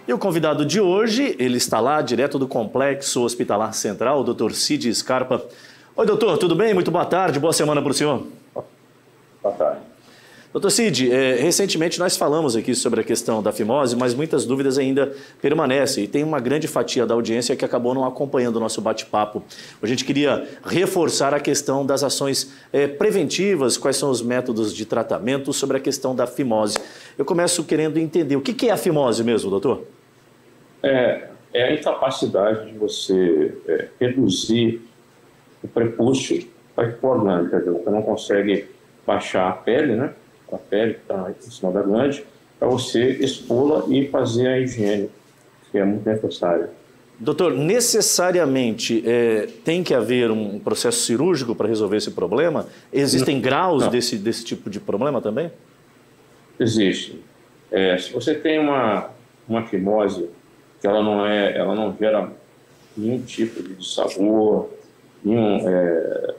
E o convidado de hoje, ele está lá, direto do Complexo Hospitalar Central, o Dr. Cid Scarpa. Oi, doutor, tudo bem? Muito boa tarde, boa semana para o senhor. Boa tarde. Doutor Cid, recentemente nós falamos aqui sobre a questão da fimose, mas muitas dúvidas ainda permanecem. E tem uma grande fatia da audiência que acabou não acompanhando o nosso bate-papo. A gente queria reforçar a questão das ações preventivas, quais são os métodos de tratamento sobre a questão da fimose. Eu começo querendo entender o que é a fimose mesmo, doutor? É a incapacidade de você reduzir o prepúcio para hipoglande, quer dizer, você não consegue baixar a pele, né? A pele que está em cima da glande, para você expô-la e fazer a higiene, que é muito necessária. Doutor, necessariamente tem que haver um processo cirúrgico para resolver esse problema? Existem graus desse tipo de problema também? Existe. Se você tem uma fimose que ela não gera nenhum tipo de sabor,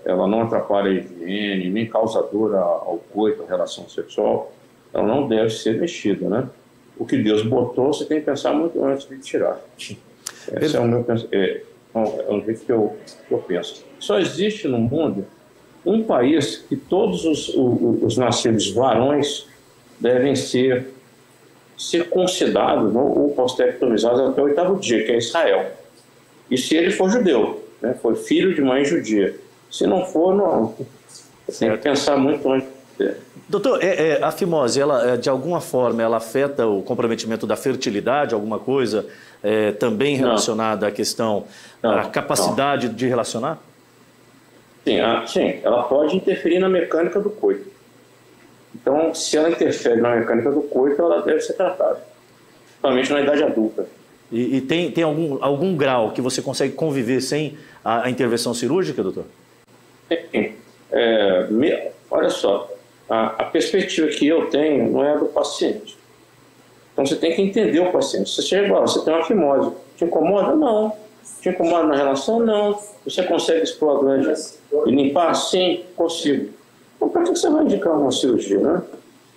ela não atrapalha a higiene, nem causa dor ao coito, à relação sexual, ela não deve ser mexida, né? O que Deus botou, você tem que pensar muito antes de tirar. Esse é o jeito que eu penso. Só existe no mundo um país que todos os nascidos varões devem ser circuncidados ou postectomizados até o 8º dia, que é Israel. E se ele for judeu, né, foi filho de mãe judia. Se não for, não. Tem que pensar muito antes. Doutor, a fimose, ela, de alguma forma, ela afeta o comprometimento da fertilidade, alguma coisa também relacionada à questão da capacidade de relacionar? Sim, ela pode interferir na mecânica do coito. Então, se ela interfere na mecânica do coito, ela deve ser tratada, principalmente na idade adulta. E tem algum grau que você consegue conviver sem a intervenção cirúrgica, doutor? Sim. Olha só, a perspectiva que eu tenho não é a do paciente. Então, você tem que entender o paciente. Você chega lá, você tem uma fimose. Te incomoda? Não. Te incomoda na relação? Não. Você consegue expor a glande e limpar? Sim, consigo. Então, para que você vai indicar uma cirurgia, né?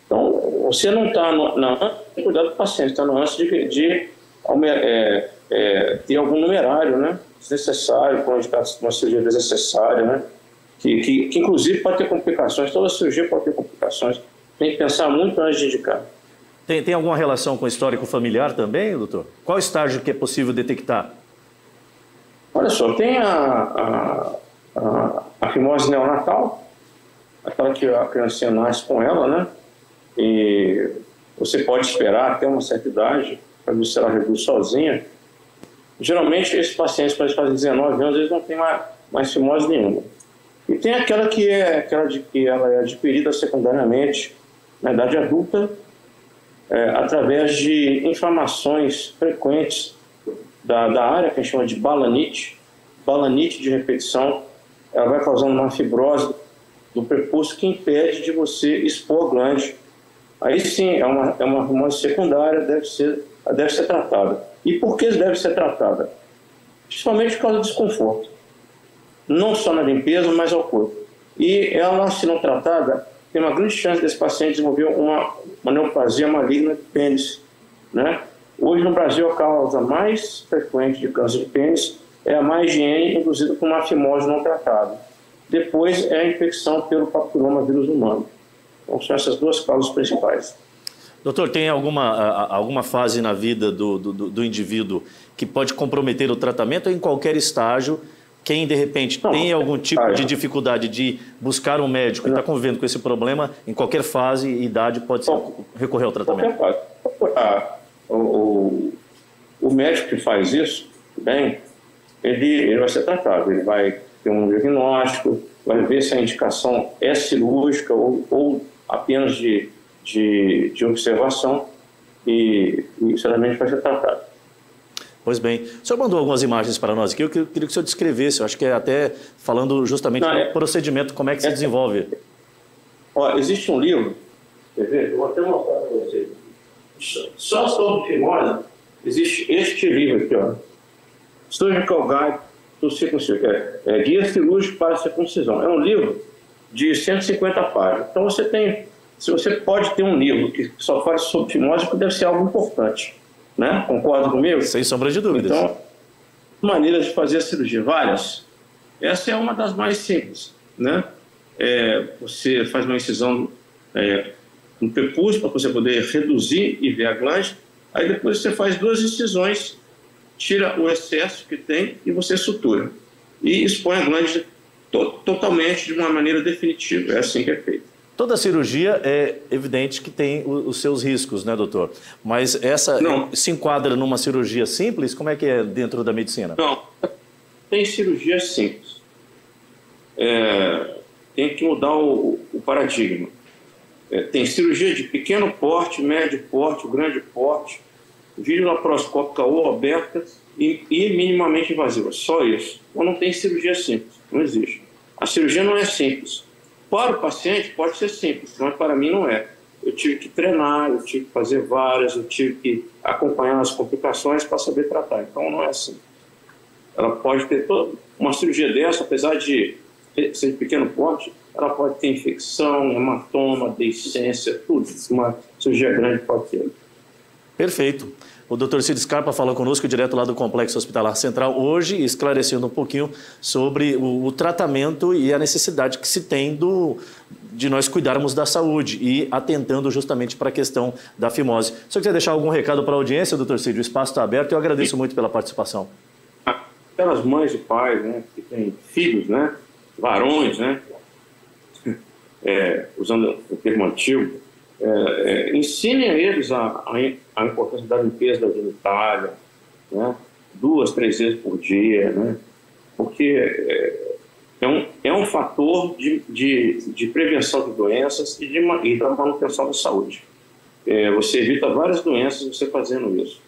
Então, você não está na ânsia de cuidar do paciente, está na ânsia de ter algum numerário, né? Desnecessário, para indicar uma cirurgia desnecessária, né? Que inclusive pode ter complicações, toda cirurgia pode ter complicações. Tem que pensar muito antes de indicar. Tem alguma relação com o histórico familiar também, doutor? Qual estágio que é possível detectar? Olha só, tem a fimose neonatal, aquela que a criancinha nasce com ela, né? E você pode esperar até uma certa idade para ver se ela reduz sozinha. Geralmente, esses pacientes, quando eles fazem 19 anos, eles não têm mais fimose nenhuma. E tem aquela que ela é adquirida secundariamente na idade adulta, através de inflamações frequentes da área que a gente chama de balanite de repetição. Ela vai causando uma fibrose do prepúcio que impede de você expor a glande. Aí sim, é uma fimose secundária, deve ser tratada. E por que deve ser tratada? Principalmente por causa do desconforto. Não só na limpeza, mas ao corpo. E ela, se não tratada, tem uma grande chance desse paciente desenvolver uma neoplasia maligna de pênis, né? Hoje no Brasil a causa mais frequente de câncer de pênis é a má higiene induzida por uma fimose não tratada. Depois é a infecção pelo papiloma vírus humano. Então são essas duas causas principais. Doutor, tem alguma fase na vida do indivíduo que pode comprometer o tratamento ou em qualquer estágio? Quem, de repente, tem algum tipo de dificuldade de buscar um médico e está convivendo com esse problema, em qualquer fase e idade pode recorrer ao tratamento? Qualquer fase. O médico que faz isso, bem, ele vai ser tratado, ele vai ter um diagnóstico, vai ver se a indicação é cirúrgica ou apenas de observação e certamente vai ser tratado. Pois bem. O senhor mandou algumas imagens para nós aqui, eu queria que o senhor descrevesse, eu acho que até falando justamente do procedimento, como é que se desenvolve. Existe um livro, quer ver? Eu vou até mostrar para vocês. Só sobre fimose, existe este livro aqui, ó. Surgical Guide to Circumcision, Guia Cirúrgico para a Circuncisão. É um livro de 150 páginas. Então você pode ter um livro que só fala sobre fimose, porque deve ser algo importante. né? Concorda comigo? Sem sombra de dúvidas. Então, maneiras de fazer a cirurgia, várias. Essa é uma das mais simples, né? Você faz uma incisão no prepúcio para você poder reduzir e ver a glande. Aí depois você faz 2 incisões, tira o excesso que tem e você sutura. E expõe a glande totalmente de uma maneira definitiva. É assim que é feito. Toda cirurgia é evidente que tem os seus riscos, né, doutor? Mas essa se enquadra numa cirurgia simples? Como é que é dentro da medicina? Não, tem cirurgia simples. Tem que mudar o paradigma. Tem cirurgia de pequeno porte, médio porte, grande porte, videolaparoscópica ou aberta e minimamente invasiva. Só isso. Ou não tem cirurgia simples. Não existe. A cirurgia não é simples. Para o paciente pode ser simples, mas para mim não é. Eu tive que treinar, eu tive que fazer várias, eu tive que acompanhar as complicações para saber tratar. Então não é assim. Ela pode ter toda uma cirurgia dessa, apesar de ser de pequeno porte, ela pode ter infecção, hematoma, deiscência, tudo. Uma cirurgia grande pode ter. Perfeito. O Dr. Cid Scarpa falou conosco direto lá do Complexo Hospitalar Central hoje, esclarecendo um pouquinho sobre o tratamento e a necessidade que se tem de nós cuidarmos da saúde e atentando justamente para a questão da fimose. Se você quiser deixar algum recado para a audiência, Dr. Cid, o espaço está aberto e eu agradeço muito pela participação. Aquelas mães e pais, né, que têm filhos, né, varões, né, usando o termo antigo, ensinem a eles a importância da limpeza da genitália, né? 2, 3 vezes por dia, né? Porque é um fator de prevenção de doenças e da manutenção da saúde. Você evita várias doenças você fazendo isso,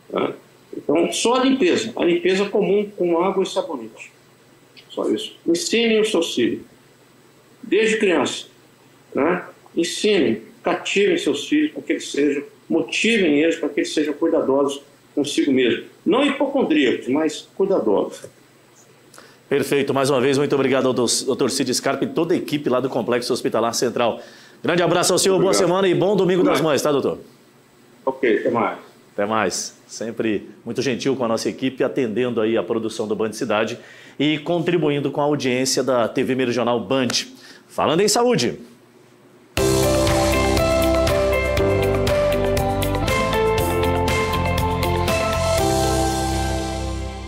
né? Então, só a limpeza comum com água e sabonete. Só isso. Ensinem os seus filhos, desde criança, né? Ensinem, cativem seus filhos para que eles motivem eles para que eles sejam cuidadosos consigo mesmo. Não hipocondríacos, mas cuidadosos. Perfeito. Mais uma vez, muito obrigado ao Dr. Cid Scarpa e toda a equipe lá do Complexo Hospitalar Central. Grande abraço ao senhor, boa semana e bom domingo das mães, tá, doutor? Ok, até mais. Até mais. Sempre muito gentil com a nossa equipe, atendendo aí a produção do Band Cidade e contribuindo com a audiência da TV Meridional Band. Falando em saúde.